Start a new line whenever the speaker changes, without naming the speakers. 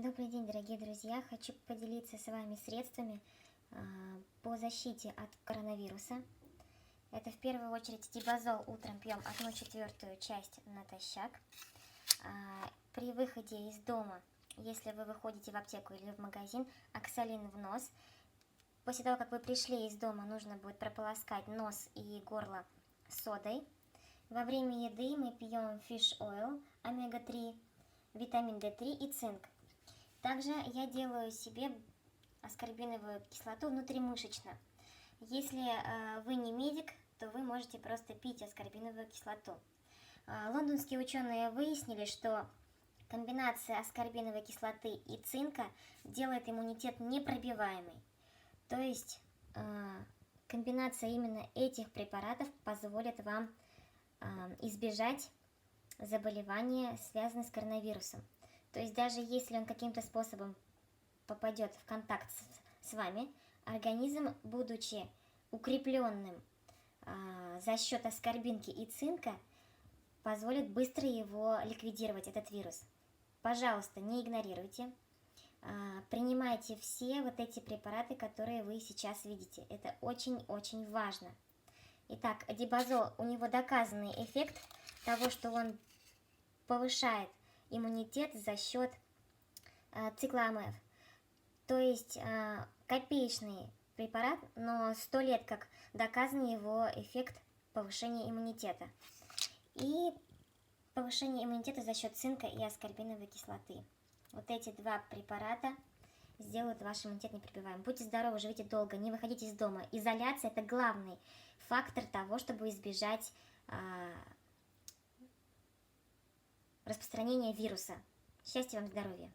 Добрый день, дорогие друзья! Хочу поделиться с вами средствами по защите от коронавируса. Это в первую очередь дибазол. Утром пьем 1/4 часть натощак. При выходе из дома, если вы выходите в аптеку или в магазин, оксалин в нос. После того, как вы пришли из дома, нужно будет прополоскать нос и горло содой. Во время еды мы пьем fish oil, омега-3, витамин D3 и цинк. Также я делаю себе аскорбиновую кислоту внутримышечно. Если вы не медик, то вы можете просто пить аскорбиновую кислоту. Лондонские ученые выяснили, что комбинация аскорбиновой кислоты и цинка делает иммунитет непробиваемый. То есть комбинация именно этих препаратов позволит вам избежать заболевания, связанных с коронавирусом. То есть даже если он каким-то способом попадет в контакт с вами, организм, будучи укрепленным за счет аскорбинки и цинка, позволит быстро его ликвидировать, этот вирус. Пожалуйста, не игнорируйте. Принимайте все вот эти препараты, которые вы сейчас видите. Это очень-очень важно. Итак, дибазол, у него доказанный эффект того, что он повышает иммунитет за счет цикла АМФ. То есть копеечный препарат, но 100 лет как доказан его эффект повышения иммунитета. И повышение иммунитета за счет цинка и аскорбиновой кислоты. Вот эти два препарата сделают ваш иммунитет непробиваемым. Будьте здоровы, живите долго, не выходите из дома. Изоляция – это главный фактор того, чтобы избежать распространения вируса. Счастья вам, здоровья!